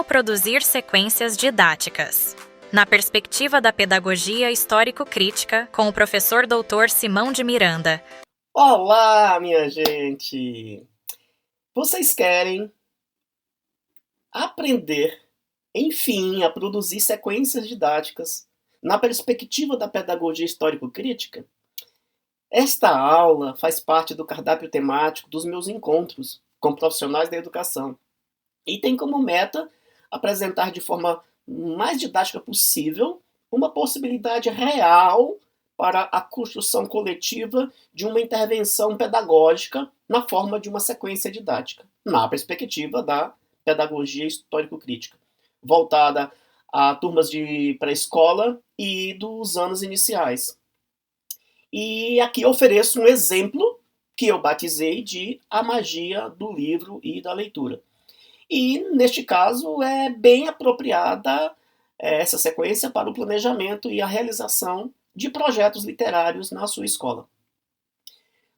produzir sequências didáticas. Na perspectiva da pedagogia histórico-crítica, com o professor Dr. Simão de Miranda. Olá, minha gente! Vocês querem aprender, enfim, a produzir sequências didáticas na perspectiva da pedagogia histórico-crítica? Esta aula faz parte do cardápio temático dos meus encontros com profissionais da educação e tem como meta apresentar de forma mais didática possível uma possibilidade real para a construção coletiva de uma intervenção pedagógica na forma de uma sequência didática, na perspectiva da pedagogia histórico-crítica, voltada a turmas de pré-escola e dos anos iniciais. E aqui eu ofereço um exemplo que eu batizei de A Magia do Livro e da Leitura. E, neste caso, é bem apropriada essa sequência para o planejamento e a realização de projetos literários na sua escola.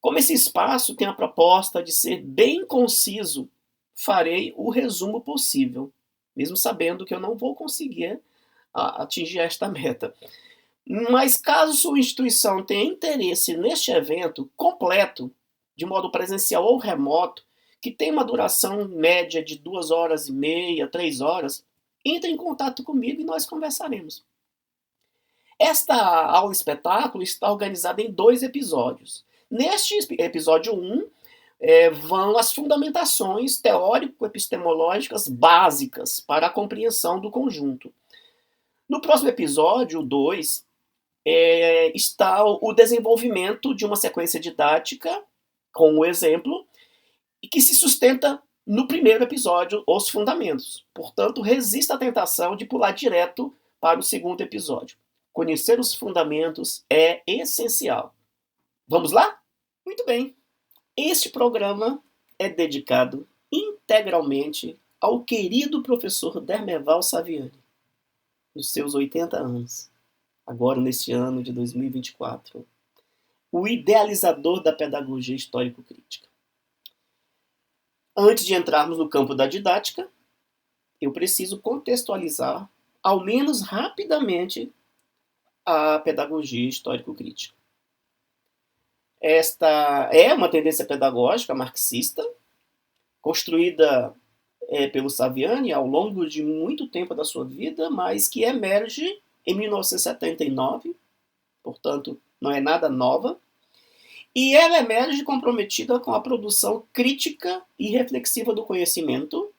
Como esse espaço tem a proposta de ser bem conciso, farei o resumo possível, mesmo sabendo que eu não vou conseguir atingir esta meta. Mas caso sua instituição tenha interesse neste evento completo, de modo presencial ou remoto, que tem uma duração média de 2h30, 3 horas, entre em contato comigo e nós conversaremos. Esta aula-espetáculo está organizada em 2 episódios. Neste episódio 1, vão as fundamentações teórico-epistemológicas básicas para a compreensão do conjunto. No próximo episódio, o 2, está o desenvolvimento de uma sequência didática, com o exemplo, e que se sustenta no primeiro episódio, os fundamentos. Portanto, resista à tentação de pular direto para o segundo episódio. Conhecer os fundamentos é essencial. Vamos lá? Muito bem. Este programa é dedicado integralmente ao querido professor Dermeval Saviani, nos seus 80 anos. Agora, neste ano de 2024, o idealizador da pedagogia histórico-crítica. Antes de entrarmos no campo da didática, eu preciso contextualizar, ao menos rapidamente, a pedagogia histórico-crítica. Esta é uma tendência pedagógica marxista, construída pelo Saviani ao longo de muito tempo da sua vida, mas que emerge em 1979, portanto, não é nada nova, e ela emerge comprometida com a produção crítica e reflexiva do conhecimento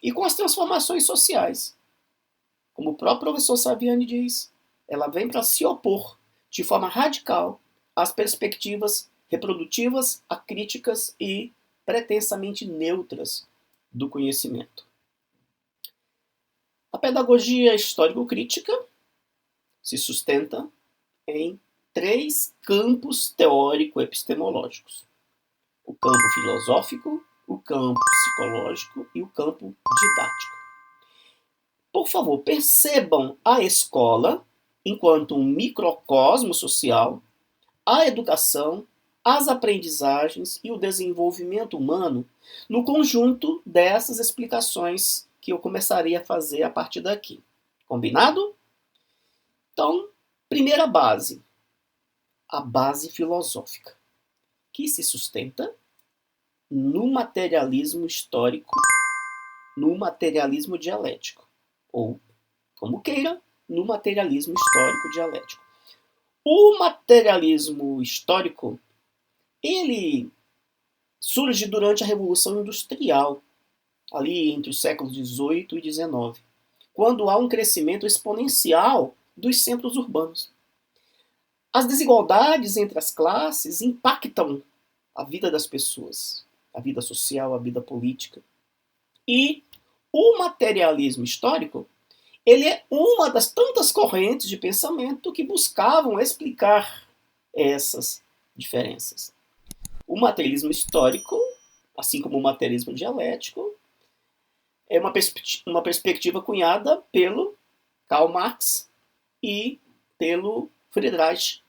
e com as transformações sociais. Como o próprio professor Saviani diz, ela vem para se opor de forma radical às perspectivas reprodutivas, acríticas e pretensamente neutras do conhecimento. A pedagogia histórico-crítica se sustenta em 3 campos teórico-epistemológicos: o campo filosófico, o campo psicológico e o campo didático. Por favor, percebam a escola enquanto um microcosmo social, a educação, as aprendizagens e o desenvolvimento humano no conjunto dessas explicações que eu começarei a fazer a partir daqui. Combinado? Então, primeira base, a base filosófica, que se sustenta no materialismo histórico, no materialismo dialético, ou, como queira, no materialismo histórico dialético. O materialismo histórico, ele surge durante a Revolução Industrial, ali entre os séculos XVIII e XIX, quando há um crescimento exponencial dos centros urbanos. As desigualdades entre as classes impactam a vida das pessoas, a vida social, a vida política. E o materialismo histórico, ele é uma das tantas correntes de pensamento que buscavam explicar essas diferenças. O materialismo histórico, assim como o materialismo dialético, é uma perspectiva cunhada pelo Karl Marx e pelo Friedrich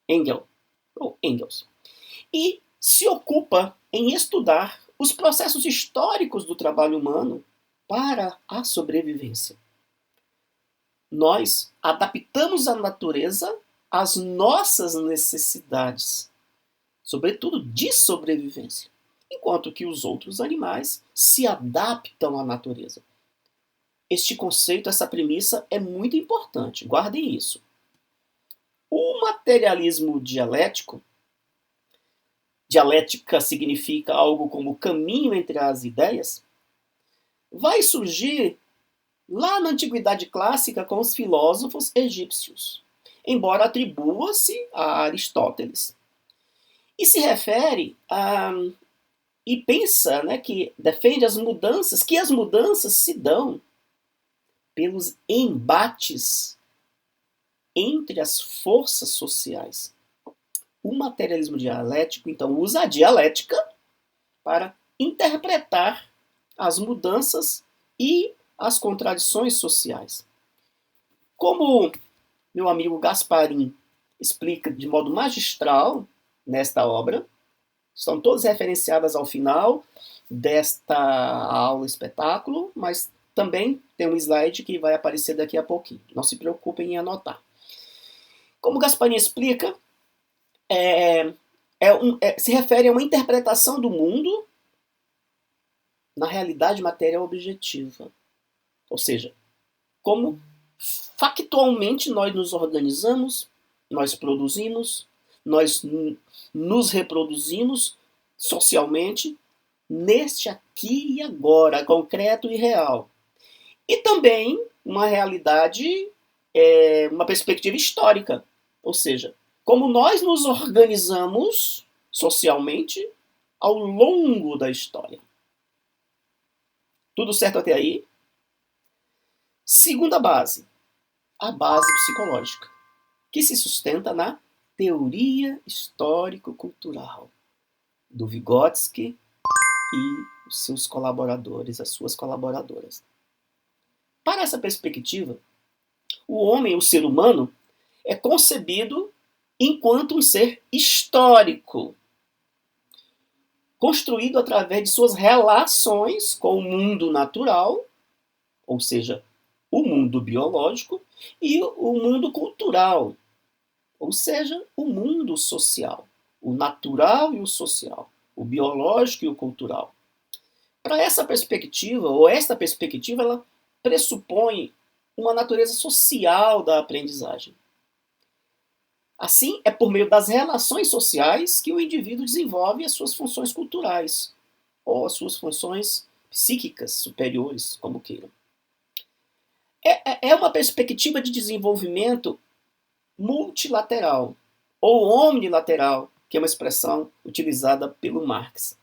Engels. E se ocupa em estudar os processos históricos do trabalho humano para a sobrevivência. Nós adaptamos a natureza às nossas necessidades, sobretudo de sobrevivência, enquanto que os outros animais se adaptam à natureza. Este conceito, essa premissa é muito importante, guardem isso. O materialismo dialético, dialética significa algo como caminho entre as ideias, vai surgir lá na Antiguidade Clássica com os filósofos egípcios, embora atribua-se a Aristóteles. E se refere a... e pensa, né, que defende as mudanças, que as mudanças se dão pelos embates entre as forças sociais. O materialismo dialético, então, usa a dialética para interpretar as mudanças e as contradições sociais. Como meu amigo Gasparin explica de modo magistral nesta obra, estão todas referenciadas ao final desta aula espetáculo, mas também tem um slide que vai aparecer daqui a pouquinho. Não se preocupem em anotar. Como Gasparin explica, se refere a uma interpretação do mundo na realidade material objetiva. Ou seja, como factualmente nós nos organizamos, nós produzimos, nós nos reproduzimos socialmente neste aqui e agora, concreto e real. E também uma realidade, uma perspectiva histórica. Ou seja, como nós nos organizamos socialmente ao longo da história. Tudo certo até aí? Segunda base, a base psicológica, que se sustenta na teoria histórico-cultural do Vygotsky e os seus colaboradores, as suas colaboradoras. Para essa perspectiva, o homem, o ser humano, é concebido enquanto um ser histórico, construído através de suas relações com o mundo natural, ou seja, o mundo biológico, e o mundo cultural, ou seja, o mundo social, o natural e o social, o biológico e o cultural. Para essa perspectiva, ou esta perspectiva, ela pressupõe uma natureza social da aprendizagem. Assim, é por meio das relações sociais que o indivíduo desenvolve as suas funções culturais, ou as suas funções psíquicas superiores, como queiram. É uma perspectiva de desenvolvimento multilateral, ou omnilateral, que é uma expressão utilizada pelo Marx.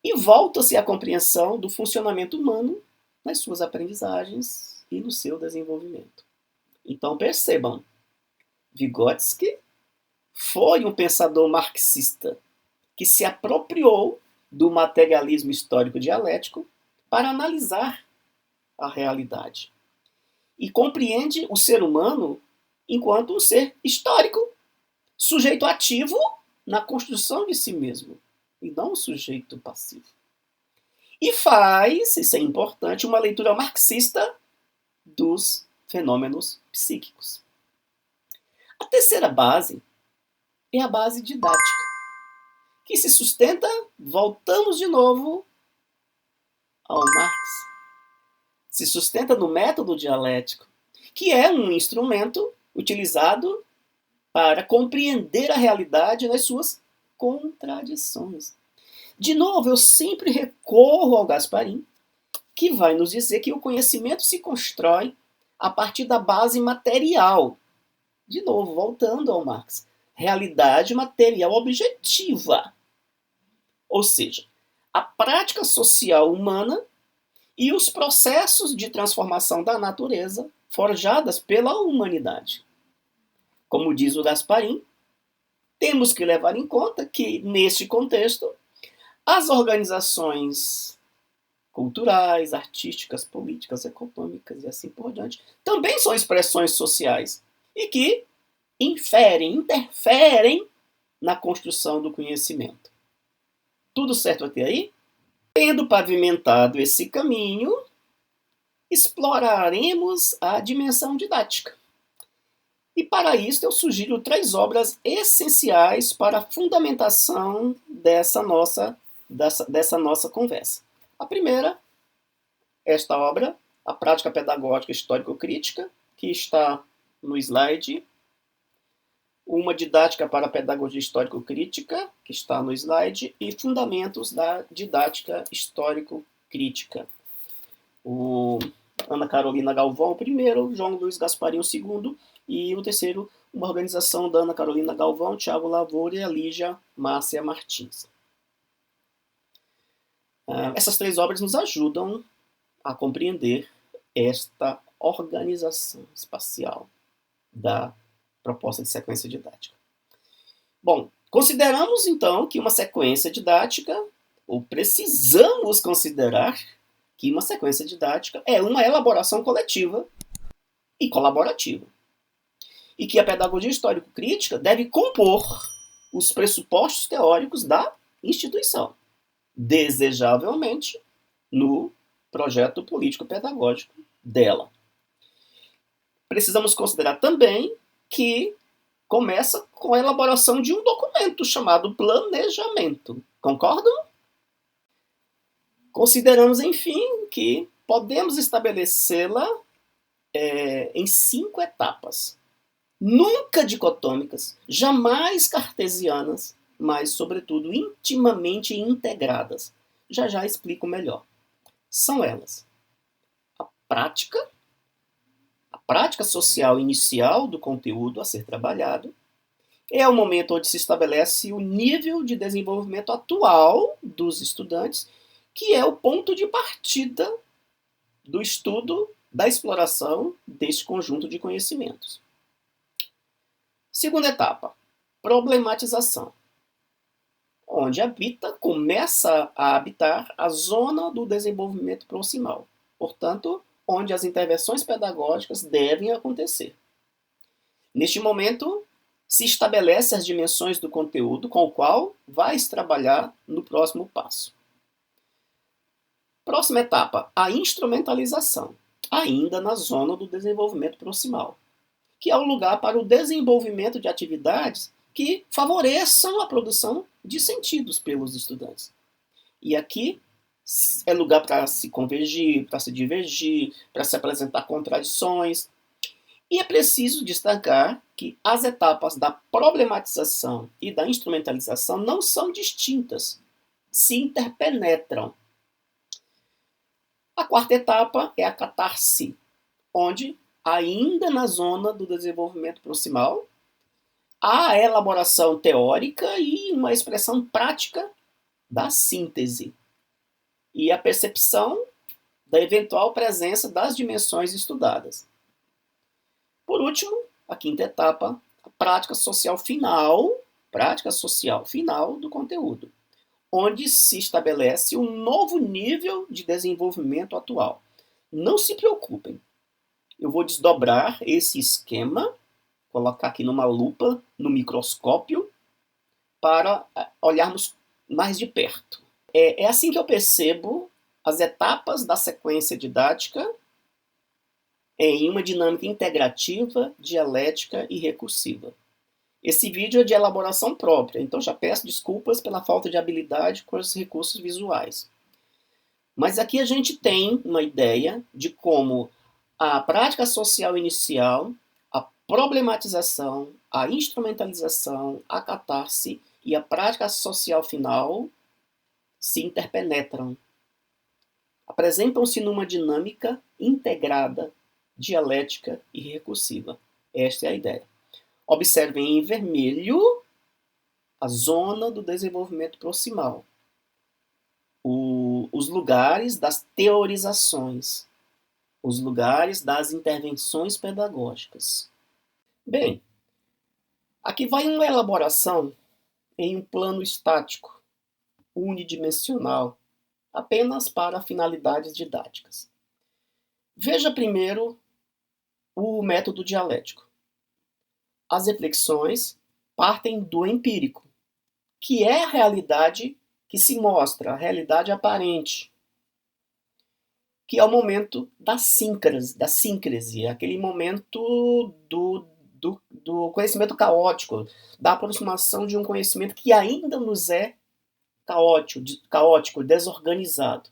E volta-se à compreensão do funcionamento humano nas suas aprendizagens e no seu desenvolvimento. Então percebam, Vygotsky foi um pensador marxista que se apropriou do materialismo histórico dialético para analisar a realidade. E compreende o ser humano enquanto um ser histórico, sujeito ativo na construção de si mesmo, e não um sujeito passivo. E faz, isso é importante, uma leitura marxista dos fenômenos psíquicos. A terceira base é a base didática, que se sustenta, voltamos de novo ao Marx, se sustenta no método dialético, que é um instrumento utilizado para compreender a realidade nas suas contradições. De novo, eu sempre recorro ao Gasparin, que vai nos dizer que o conhecimento se constrói a partir da base material. De novo, voltando ao Marx, realidade material objetiva. Ou seja, a prática social humana e os processos de transformação da natureza forjadas pela humanidade. Como diz o Gasparin, temos que levar em conta que, neste contexto, as organizações culturais, artísticas, políticas, econômicas e assim por diante também são expressões sociais e que interferem na construção do conhecimento. Tudo certo até aí? Tendo pavimentado esse caminho, exploraremos a dimensão didática. E para isso eu sugiro 3 obras essenciais para a fundamentação dessa nossa conversa. A primeira, esta obra, A Prática Pedagógica Histórico-Crítica, que está no slide. Uma Didática para a Pedagogia Histórico-Crítica, que está no slide, e Fundamentos da Didática Histórico-Crítica. O Ana Carolina Galvão, o primeiro, João Luiz Gasparinho, o segundo, e o terceiro, uma organização da Ana Carolina Galvão, Tiago Lavoura e a Lígia Márcia Martins. Essas 3 obras nos ajudam a compreender esta organização espacial da proposta de sequência didática. Bom, consideramos então que uma sequência didática, ou precisamos considerar que uma sequência didática é uma elaboração coletiva e colaborativa. E que a pedagogia histórico-crítica deve compor os pressupostos teóricos da instituição, desejavelmente no projeto político-pedagógico dela. Precisamos considerar também que começa com a elaboração de um documento chamado planejamento. Concordam? Consideramos, enfim, que podemos estabelecê-la em 5 etapas. Nunca dicotômicas, jamais cartesianas, mas, sobretudo, intimamente integradas. Já já explico melhor. São elas: a prática social inicial do conteúdo a ser trabalhado, é o momento onde se estabelece o nível de desenvolvimento atual dos estudantes, que é o ponto de partida do estudo, da exploração deste conjunto de conhecimentos. Segunda etapa, problematização, onde começa a habitar a zona do desenvolvimento proximal, portanto, onde as intervenções pedagógicas devem acontecer. Neste momento, se estabelece as dimensões do conteúdo com o qual vai se trabalhar no próximo passo. Próxima etapa, a instrumentalização, ainda na zona do desenvolvimento proximal, que é o lugar para o desenvolvimento de atividades que favoreçam a produção de sentidos pelos estudantes. E aqui é lugar para se convergir, para se divergir, para se apresentar contradições. E é preciso destacar que as etapas da problematização e da instrumentalização não são distintas, se interpenetram. A quarta etapa é a catarse, onde, ainda na zona do desenvolvimento proximal, há a elaboração teórica e uma expressão prática da síntese e a percepção da eventual presença das dimensões estudadas. Por último, a quinta etapa, a prática social final do conteúdo, onde se estabelece um novo nível de desenvolvimento atual. Não se preocupem, eu vou desdobrar esse esquema, colocar aqui numa lupa, no microscópio, para olharmos mais de perto. É assim que eu percebo as etapas da sequência didática em uma dinâmica integrativa, dialética e recursiva. Esse vídeo é de elaboração própria, então já peço desculpas pela falta de habilidade com os recursos visuais. Mas aqui a gente tem uma ideia de como a prática social inicial, a problematização, a instrumentalização, a catarse e a prática social final se interpenetram. Apresentam-se numa dinâmica integrada, dialética e recursiva. Esta é a ideia. Observem em vermelho a zona do desenvolvimento proximal, os lugares das teorizações, os lugares das intervenções pedagógicas. Bem, aqui vai uma elaboração em um plano estático, unidimensional, apenas para finalidades didáticas. Veja primeiro o método dialético. As reflexões partem do empírico, que é a realidade que se mostra a realidade aparente, que é o momento da síncrese, aquele momento do conhecimento caótico, da aproximação de um conhecimento que ainda nos é caótico, desorganizado.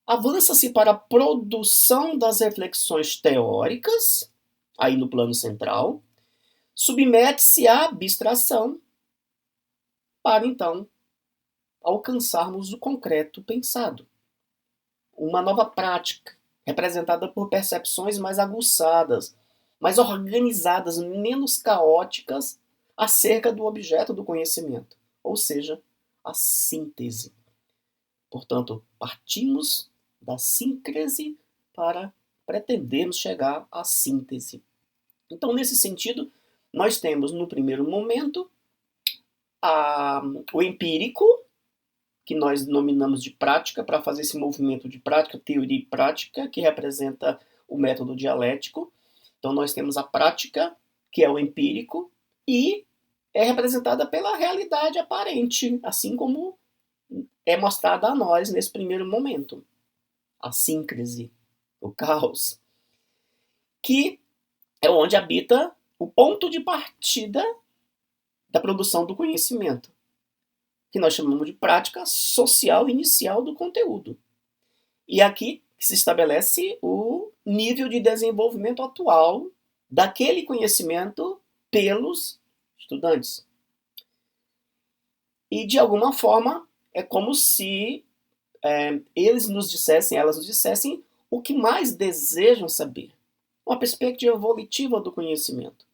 Avança-se para a produção das reflexões teóricas, aí no plano central, submete-se à abstração, para então alcançarmos o concreto pensado. Uma nova prática, representada por percepções mais aguçadas, mais organizadas, menos caóticas, acerca do objeto do conhecimento, ou seja, a síntese. Portanto, partimos da síncrese para pretendermos chegar à síntese. Então, nesse sentido, nós temos, no primeiro momento, o empírico, que nós denominamos de prática, para fazer esse movimento de prática, teoria e prática, que representa o método dialético. Então, nós temos a prática, que é o empírico, e é representada pela realidade aparente, assim como é mostrada a nós nesse primeiro momento. A síncrese, o caos, que é onde habita o ponto de partida da produção do conhecimento, que nós chamamos de prática social inicial do conteúdo. E aqui se estabelece o nível de desenvolvimento atual daquele conhecimento pelos estudantes. E, de alguma forma, é como se elas nos dissessem o que mais desejam saber. Uma perspectiva evolutiva do conhecimento.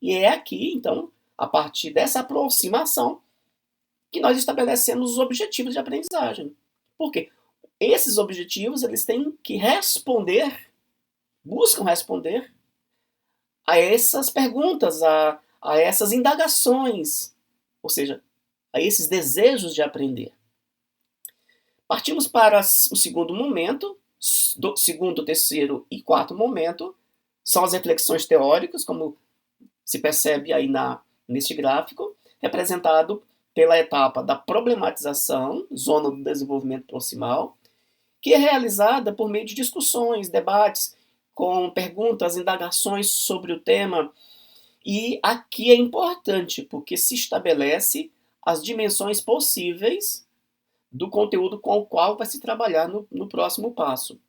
E é aqui, então, a partir dessa aproximação, que nós estabelecemos os objetivos de aprendizagem. Por quê? Esses objetivos, eles têm que buscam responder a essas perguntas, a essas indagações, ou seja, a esses desejos de aprender. Partimos para o segundo momento, do segundo, terceiro e quarto momento, são as reflexões teóricas, como se percebe aí neste gráfico, representado pela etapa da problematização, zona do desenvolvimento proximal, que é realizada por meio de discussões, debates, com perguntas, indagações sobre o tema. E aqui é importante, porque se estabelece as dimensões possíveis do conteúdo com o qual vai se trabalhar no próximo passo.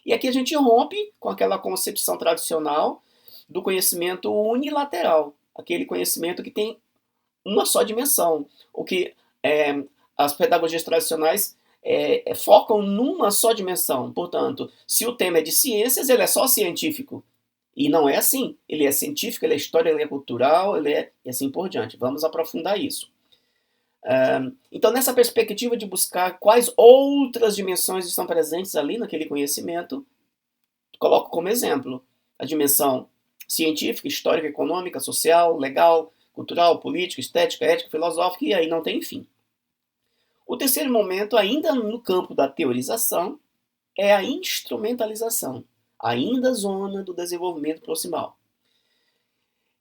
E aqui a gente rompe com aquela concepção tradicional do conhecimento unilateral, aquele conhecimento que tem uma só dimensão, o que as pedagogias tradicionais focam numa só dimensão. Portanto, se o tema é de ciências, ele é só científico. E não é assim. Ele é científico, ele é história, ele é cultural, e assim por diante. Vamos aprofundar isso. Então, nessa perspectiva de buscar quais outras dimensões estão presentes ali naquele conhecimento, coloco como exemplo a dimensão científica, histórica, econômica, social, legal, cultural, política, estética, ética, filosófica, e aí não tem fim. O terceiro momento, ainda no campo da teorização, é a instrumentalização, ainda zona do desenvolvimento proximal,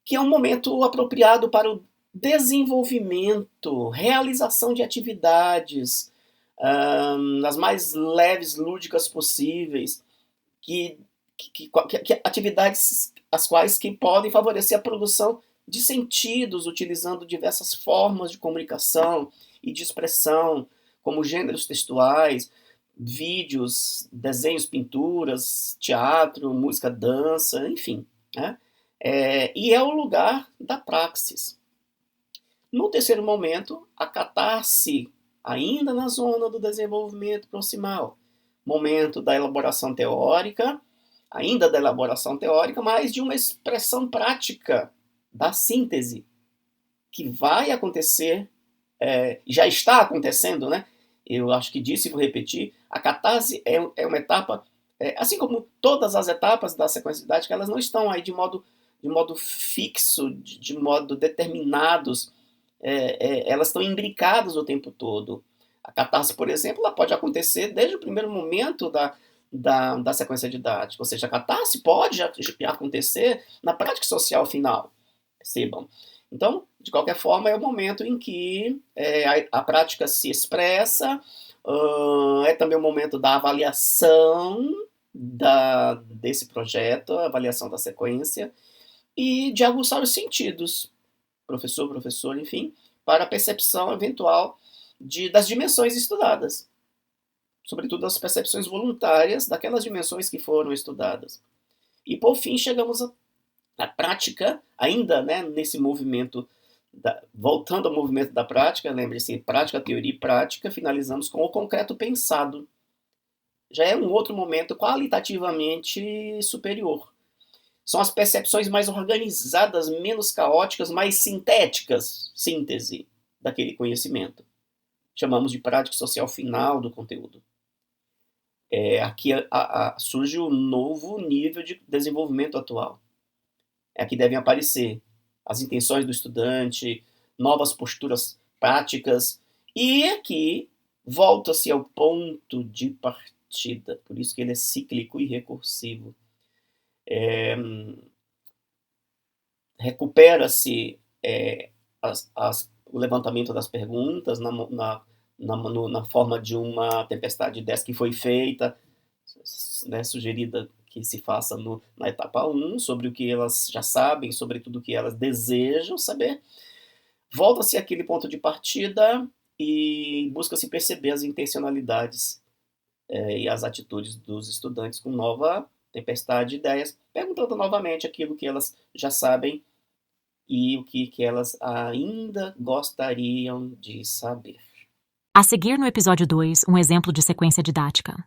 que é um momento apropriado para o desenvolvimento, realização de atividades, as mais leves, lúdicas possíveis, que atividades as quais que podem favorecer a produção de sentidos, utilizando diversas formas de comunicação e de expressão, como gêneros textuais, vídeos, desenhos, pinturas, teatro, música, dança, enfim. Né? E é o lugar da praxis. No terceiro momento, a catarse, ainda na zona do desenvolvimento proximal. Momento da elaboração teórica, ainda da elaboração teórica, mas de uma expressão prática da síntese, que vai acontecer, já está acontecendo, né? Eu acho que disse e vou repetir, a catarse é uma etapa, assim como todas as etapas da sequência didática, elas não estão aí de modo fixo, de modo determinados, elas estão imbricadas o tempo todo. A catarse, por exemplo, ela pode acontecer desde o primeiro momento da sequência didática, ou seja, a catarse pode já acontecer na prática social final, percebam. Então, de qualquer forma, é o momento em que a prática se expressa, é também o momento da avaliação desse projeto, a avaliação da sequência, e de aguçar os sentidos, professor, enfim, para a percepção eventual das dimensões estudadas, sobretudo as percepções voluntárias daquelas dimensões que foram estudadas. E, por fim, chegamos à prática, ainda, né, nesse movimento, voltando ao movimento da prática, lembre-se, prática, teoria e prática, finalizamos com o concreto pensado. Já é um outro momento qualitativamente superior. São as percepções mais organizadas, menos caóticas, mais sintéticas, síntese daquele conhecimento. Chamamos de prática social final do conteúdo. Aqui surge o novo nível de desenvolvimento atual. Aqui devem aparecer as intenções do estudante, novas posturas práticas, e aqui volta-se ao ponto de partida, por isso que ele é cíclico e recursivo. Recupera-se o levantamento das perguntas na forma de uma tempestade de ideias que foi feita, né, sugerida que se faça na etapa 1, sobre o que elas já sabem, sobre tudo o que elas desejam saber. Volta-se àquele ponto de partida e busca-se perceber as intencionalidades e as atitudes dos estudantes com nova tempestade de ideias, perguntando novamente aquilo que elas já sabem e o que elas ainda gostariam de saber. A seguir no episódio 2, um exemplo de sequência didática.